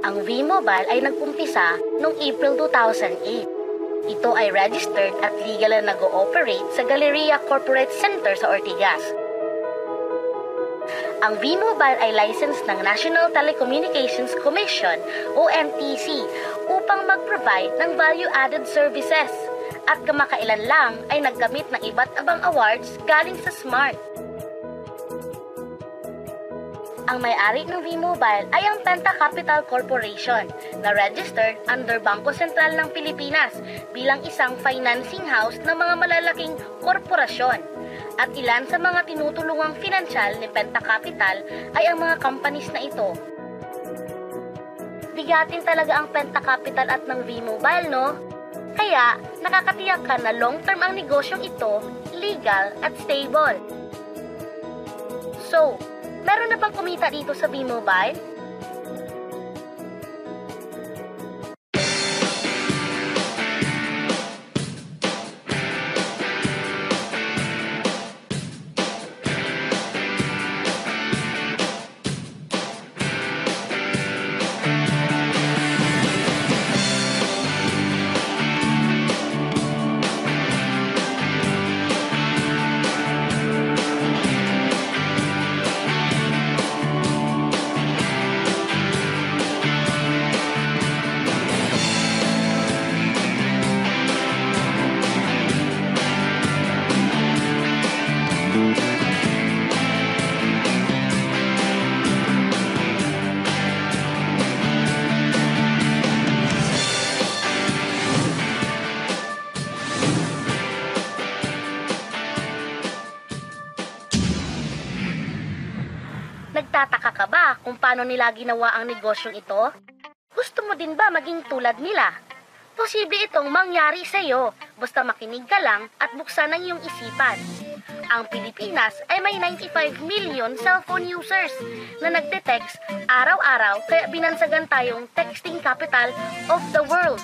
Ang V-Mobile ay nag-umpisa noong April 2008. Ito ay registered at legal na nag-ooperate sa Galleria Corporate Center sa Ortigas. Ang V-Mobile ay license ng National Telecommunications Commission o NTC upang mag-provide ng value-added services at kamakailan lang ay nagkamit ng iba't ibang awards galing sa SMART. Ang may-ari ng V-Mobile ay ang Penta Capital Corporation na registered under Bangko Sentral ng Pilipinas bilang isang financing house ng mga malalaking korporasyon. At ilan sa mga tinutulungang pinansyal ni Penta Capital ay ang mga companies na ito. Bigatin talaga ang Penta Capital at ng V-Mobile, no? Kaya nakakatiyak ka na long-term ang negosyong ito, legal at stable. So, meron na bang kumita dito sa V-Mobile? Nagtataka ka ba kung paano nila ginawa ang negosyong ito? Gusto mo din ba maging tulad nila? Posible itong mangyari sa iyo, basta makinig ka lang at buksan ang iyong isipan. Ang Pilipinas ay may 95 million cellphone users na nagte-text araw-araw kaya binansagan tayong texting capital of the world.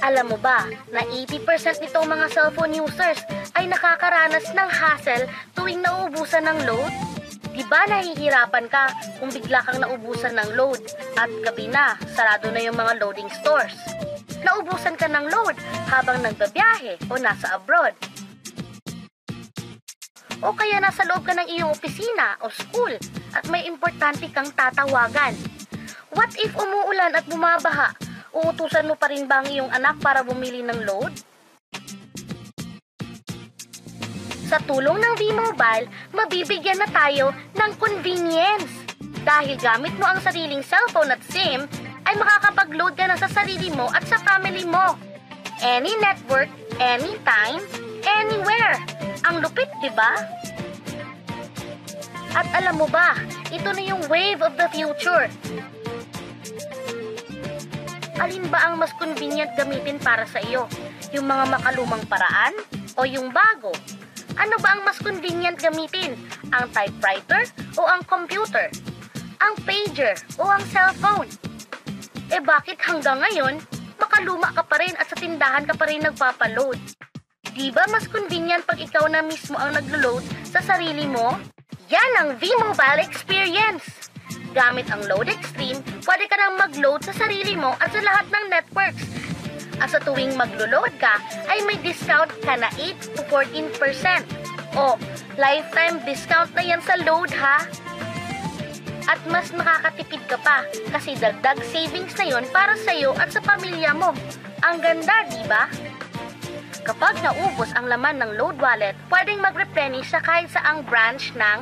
Alam mo ba na 80% nitong mga cellphone users ay nakakaranas ng hassle tuwing nauubusan ng load? Diba nahihirapan ka kung bigla kang naubusan ng load at gabi na, sarado na yung mga loading stores? Naubusan ka ng load habang nagbabiyahe o nasa abroad? O kaya nasa loob ka ng iyong opisina o school at may importante kang tatawagan? What if umuulan at bumabaha? Uutusan mo pa rin ba ang iyong anak para bumili ng load? Sa tulong ng V-Mobile, mabibigyan na tayo ng convenience. Dahil gamit mo ang sariling cellphone at SIM, ay makakapag-load ka na sa sarili mo at sa family mo. Any network, anytime, anywhere. Ang lupit, di ba? At alam mo ba, ito na yung wave of the future. Alin ba ang mas convenient gamitin para sa iyo? Yung mga makalumang paraan o yung bago? Ano ba ang mas convenient gamitin? Ang typewriter o ang computer? Ang pager o ang cellphone? Eh bakit hanggang ngayon, makaluma ka pa rin at sa tindahan ka pa rin nagpapaload? Di ba mas convenient pag ikaw na mismo ang naglo-load sa sarili mo? Yan ang V-Mobile experience! Gamit ang Load Extreme, pwede ka nang mag-load sa sarili mo at sa lahat ng networks. At sa tuwing maglo-load ka, ay may discount ka na 8 to 14%. O, lifetime discount na yan sa load ha! At mas makakatipid ka pa kasi dagdag savings na yon para sa iyo at sa pamilya mo. Ang ganda, di ba? Kapag naubos ang laman ng load wallet, pwedeng mag-replenish sa kahit saang branch ng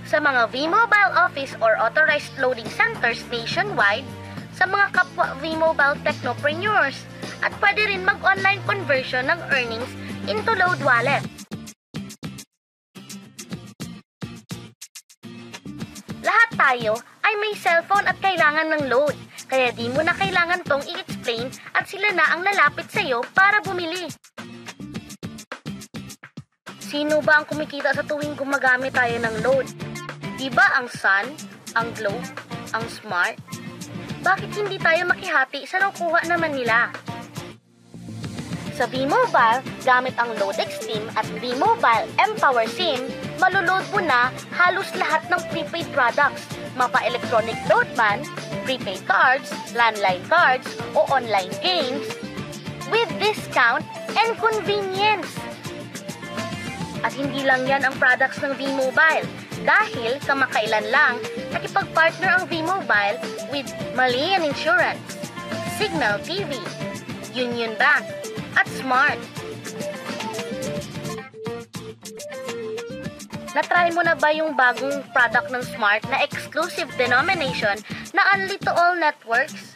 sa mga V-Mobile office or authorized loading centers nationwide, sa mga kapwa V-Mobile technopreneurs, at pwede rin mag-online conversion ng earnings into load wallet. Lahat tayo ay may cellphone at kailangan ng load, kaya di mo na kailangan tong i-explain at sila na ang lalapit sa iyo para bumili. Sino ba ang kumikita sa tuwing gumagamit tayo ng load? Diba ang Sun, ang Globe, ang Smart? bakit hindi tayo makihati sa nakuha naman nila? Sa V-Mobile, gamit ang Loadex SIM at V-Mobile mPower SIM, maloload mo na halos lahat ng prepaid products, mapa-electronic load man, prepaid cards, landline cards, o online games, with discount and convenience. At hindi lang yan ang products ng V-Mobile, dahil kamakailan lang nakipag-partner ang V-Mobile with Malayan Insurance, Signal TV, Union Bank, at Smart. Na-try mo na ba yung bagong product ng Smart na exclusive denomination na only to all networks?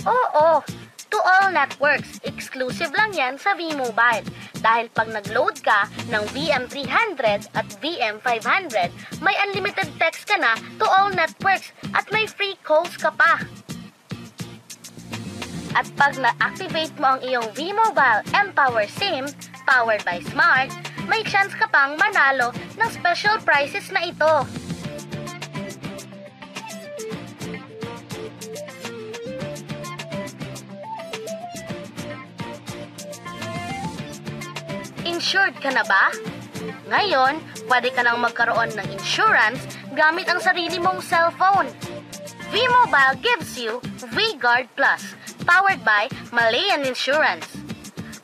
Oo, to all networks. Exclusive lang yan sa V-Mobile. Dahil pag nag-load ka ng VM300 at VM500, may unlimited text ka na to all networks at may free calls ka pa. At pag na-activate mo ang iyong V-Mobile mPower SIM, powered by Smart, may chance ka pang manalo ng special prizes na ito. Insured ka na ba? Ngayon, pwede ka nang magkaroon ng insurance gamit ang sarili mong cellphone. V-Mobile gives you V-Guard Plus, powered by Malayan Insurance.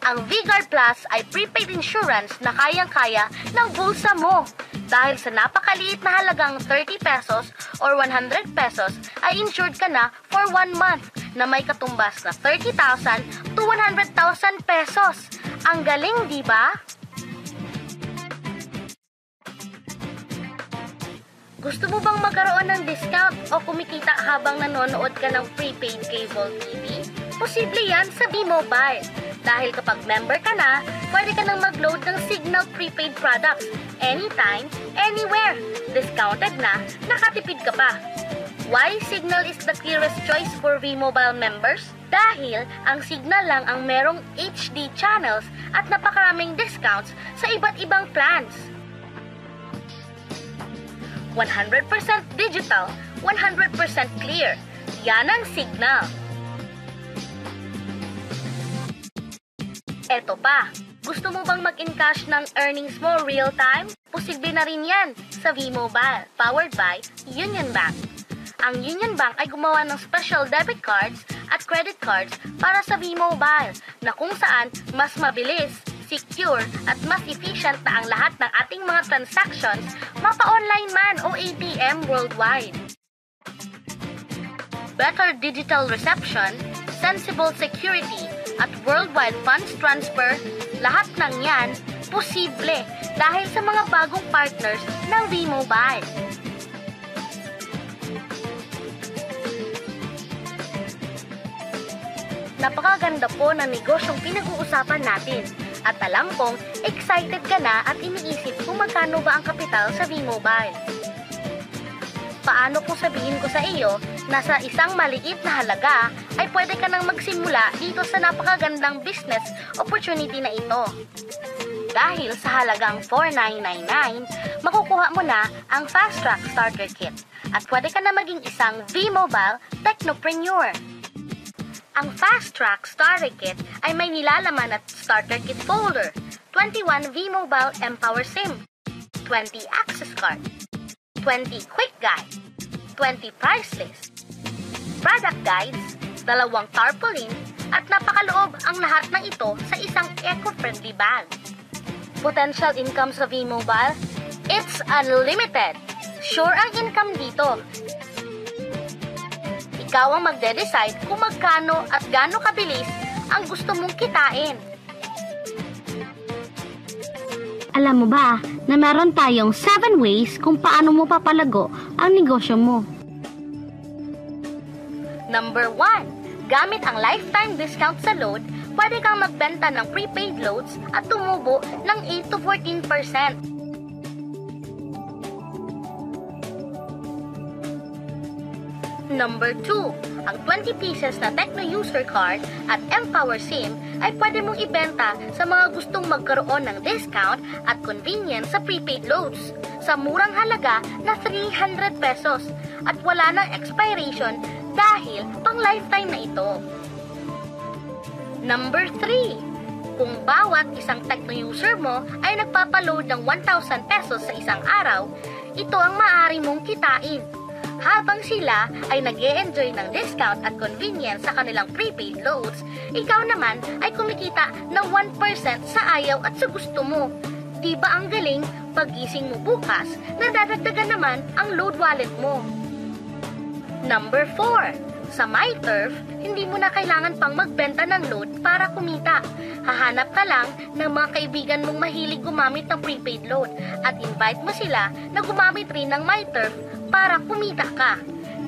Ang V-Guard Plus ay prepaid insurance na kayang-kaya ng bulsa mo. Dahil sa napakaliit na halagang 30 pesos or 100 pesos ay insured ka na for 1 month na may katumbas na 30,000 to 100,000 pesos. Ang galing, di ba? Gusto mo bang magkaroon ng discount o kumikita habang nanonood ka ng prepaid cable TV? Posible yan sa V-Mobile. Dahil kapag member ka na, pwede ka nang mag-load ng Signal prepaid products anytime, anywhere. Discounted na, nakatipid ka pa. Why Signal is the clearest choice for V-Mobile members? Dahil ang Signal lang ang merong HD channels at napakaraming discounts sa iba't ibang plans. 100% digital, 100% clear. Yan ang Signal. Eto pa, gusto mo bang mag-encash ng earnings mo real time? Posible na rin yan sa V-Mobile, powered by Union Bank. Ang Union Bank ay gumawa ng special debit cards at credit cards para sa V-Mobile na kung saan mas mabilis, secure at mas efficient na ang lahat ng ating mga transactions, mapa-online man o ATM worldwide. Better digital reception, sensible security, at worldwide funds transfer, lahat ng yan posible dahil sa mga bagong partners ng V-Mobile. Napakaganda po ng negosyong pinag-uusapan natin. At alam kong excited ka na at iniisip kung magkano ba ang kapital sa V-Mobile. Paano kung sabihin ko sa iyo na sa isang maliit na halaga ay pwede ka nang magsimula dito sa napakagandang business opportunity na ito. Dahil sa halagang $4,999, makukuha mo na ang Fast Track Starter Kit at pwede ka na maging isang V-Mobile Technopreneur. Ang Fast Track Starter Kit ay may nilalaman at Starter Kit folder, 21 V-Mobile mPower SIM, 20 access card, 20 quick guide, 20 price list, product guides, 2 tarpaulin, at napakaloob ang lahat ng ito sa isang eco-friendly bag. Potential income sa V-Mobile? It's unlimited! Sure ang income dito. Ikaw ang magde-decide kung magkano at gaano kabilis ang gusto mong kitain. Alam mo ba na meron tayong 7 ways kung paano mo papalago ang negosyo mo? Number 1. Gamit ang lifetime discount sa load, pwede kang magbenta ng prepaid loads at tumubo ng 8 to 14%. Number 2, ang 20 pieces na Tecno User Card at mPower SIM ay pwede mong ibenta sa mga gustong magkaroon ng discount at convenience sa prepaid loads sa murang halaga na 300 pesos at wala ng expiration dahil pang lifetime na ito. Number 3. Kung bawat isang Tecno user mo ay nagpapaload ng 1,000 pesos sa isang araw, ito ang maaari mong kitain. Habang sila ay nag-e-enjoy ng discount at convenience sa kanilang prepaid loads, ikaw naman ay kumikita ng 1% sa ayaw at sa gusto mo. Di ba ang galing? Paggising mo bukas, nadadagdagan naman ang load wallet mo. Number 4. Sa MyTurf, hindi mo na kailangan pang magbenta ng load para kumita. Hahanap ka lang ng mga kaibigan mong mahilig gumamit ng prepaid load at invite mo sila na gumamit rin ng MyTurf para kumita ka.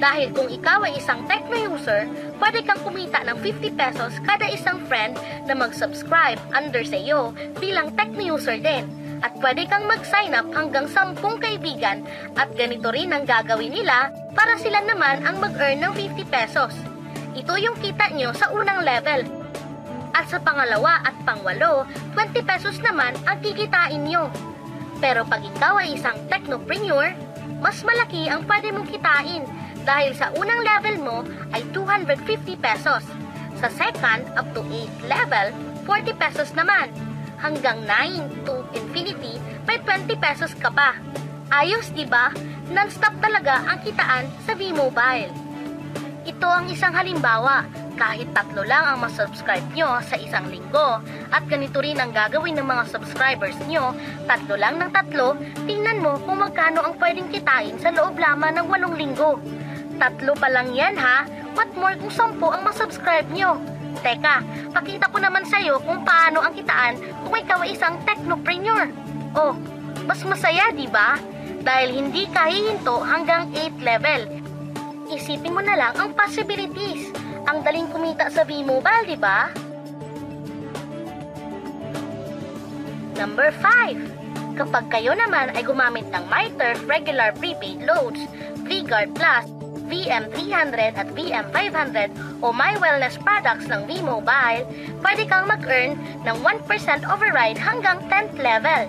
Dahil kung ikaw ay isang Tecno user, pwede kang kumita ng 50 pesos kada isang friend na mag-subscribe under sa iyo bilang Tecno user din. At pwede kang mag-sign up hanggang 10 kaibigan at ganito rin ang gagawin nila para sila naman ang mag-earn ng 50 pesos. Ito yung kita nyo sa unang level. At sa pangalawa at pangwalo, 20 pesos naman ang kikitain nyo. Pero pag ikaw ay isang technopreneur, mas malaki ang pwede mong kitain dahil sa unang level mo ay 250 pesos. Sa second up to 8 level, 40 pesos naman. Hanggang 9 to infinity, may 20 pesos ka pa. Ayos, diba? Non-stop talaga ang kitaan sa V-Mobile. Ito ang isang halimbawa. Kahit 3 lang ang masubscribe nyo sa isang linggo at ganito rin ang gagawin ng mga subscribers nyo, 3 lang ng 3, tingnan mo kung magkano ang pwedeng kitain sa loob lamang ng 8 linggo. 3 pa lang yan ha, what more kung 10 ang masubscribe nyo? Teka, pakita ko naman sa'yo kung paano ang kitaan kung ikaw ay isang technopreneur. Oh, mas masaya, di ba? Dahil hindi ka hihinto hanggang 8 level. Isipin mo na lang ang possibilities. Ang daling kumita sa V-Mobile, di ba? Number 5. Kapag kayo naman ay gumamit ng MyTurf regular prepaid loads, V-Guard Plus, VM300 at VM500 o My Wellness products ng V-Mobile, pwede kang mag-earn ng 1% override hanggang 10th level.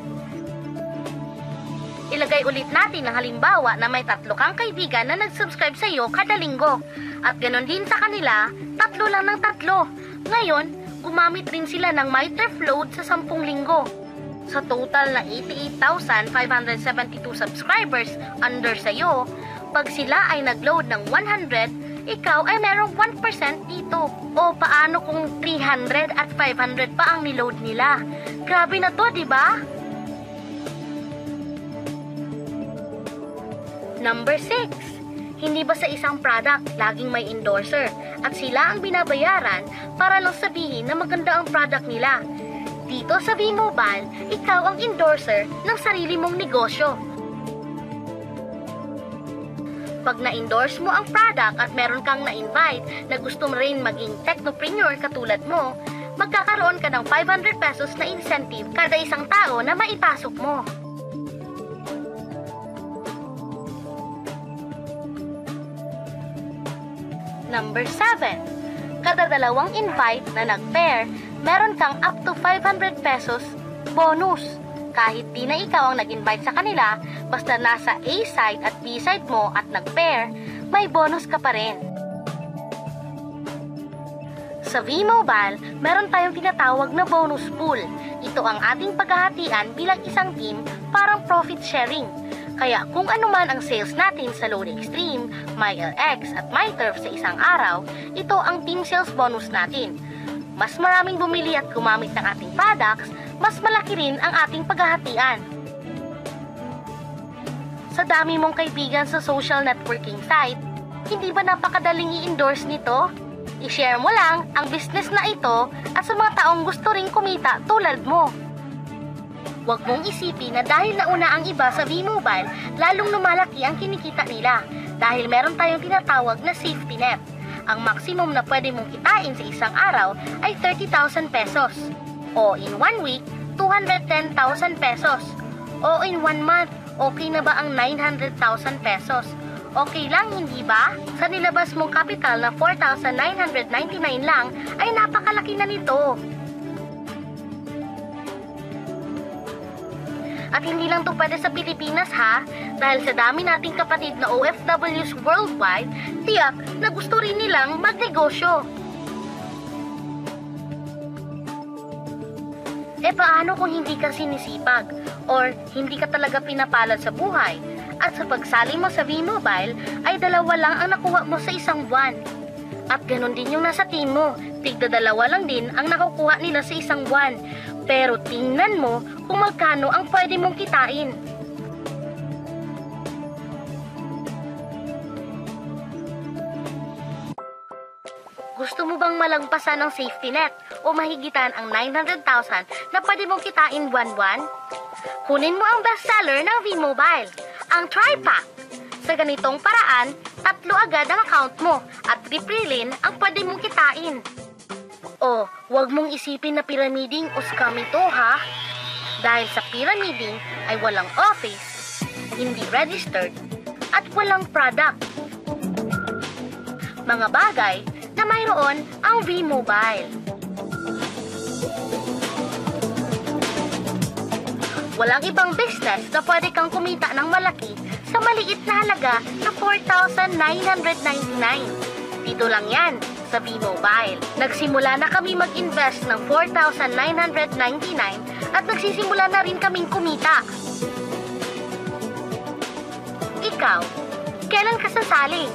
Ilagay ulit natin ang halimbawa na may 3 kang kaibigan na nag-subscribe sa iyo kada linggo at ganon din sa kanila, 3 lang ng 3. Ngayon, gumamit rin sila ng MyTurf load sa 10 linggo. Sa total na 88,572 subscribers under sa iyo, pag sila ay nag-load ng 100, ikaw ay merong 1% dito. O paano kung 300 at 500 pa ang niload nila? Grabe na to, di ba? Number 6. Hindi ba sa isang product laging may endorser at sila ang binabayaran para lang sabihin na maganda ang product nila? Dito sa V-Mobile, ikaw ang endorser ng sarili mong negosyo. Pag na-endorse mo ang product at meron kang na-invite na gusto mo rin maging technopreneur katulad mo, magkakaroon ka ng 500 pesos na incentive kada isang tao na maipasok mo. Number 7. Kada 2 invite na nag-pair, meron kang up to 500 pesos bonus. Kahit di na ikaw ang nag-invite sa kanila, basta nasa A side at B side mo at nag-pair, may bonus ka pa rin. Sa V-Mobile, meron tayong tinatawag na bonus pool. Ito ang ating paghahatian bilang isang team, parang profit sharing. Kaya kung ano man ang sales natin sa Load Extreme, MyLX at MyTurf sa isang araw, ito ang team sales bonus natin. Mas maraming bumili at gumamit ng ating products, mas malaki rin ang ating paghahatian. Sa dami mong kaibigan sa social networking site, hindi ba napakadaling i-endorse nito? I-share mo lang ang business na ito at sa mga taong gusto ring kumita tulad mo. Huwag mong isipin na dahil nauna ang iba sa V-Mobile, lalong lumalaki ang kinikita nila dahil meron tayong tinatawag na safety net. Ang maximum na pwede mong kitain sa isang araw ay 30,000 pesos. O in 1 week, 210,000 pesos. O in 1 month, okay na ba ang 900,000 pesos? Okay lang, hindi ba? Sa nilabas mong kapital na 4,999 lang, ay napakalaki na nito. At hindi lang to pwede sa Pilipinas ha, dahil sa dami nating kapatid na OFWs worldwide, tiyak na gusto rin nilang magnegosyo. Paano kung hindi ka sinisipag or hindi ka talaga pinapalad sa buhay at sa pagsali mo sa V-Mobile ay 2 lang ang nakuha mo sa isang buwan? At ganun din yung nasa team mo, tigda 2 lang din ang nakukuha nila sa isang buwan. Pero tingnan mo kung magkano ang pwede mong kitain. Gusto mo bang malagpasan ng safety net o mahigitan ang 900,000 na pwede mong kitain buwan-buwan? Kunin mo ang bestseller ng V-Mobile, ang Tri-Pack. Sa ganitong paraan, 3 agad ang account mo at triprilin ang pwede mong kitain. O, huwag mong isipin na pyramiding o scam ito ha. Dahil sa pyramiding ay walang office, hindi registered, at walang product. Mga bagay na mayroon ang V-Mobile. Walang ibang business na pwede kang kumita ng malaki sa maliit na halaga na 4,999. Dito lang yan sa V-Mobile. Nagsimula na kami mag-invest ng 4,999 at nagsisimula na rin kaming kumita. Ikaw, kailan ka sasali?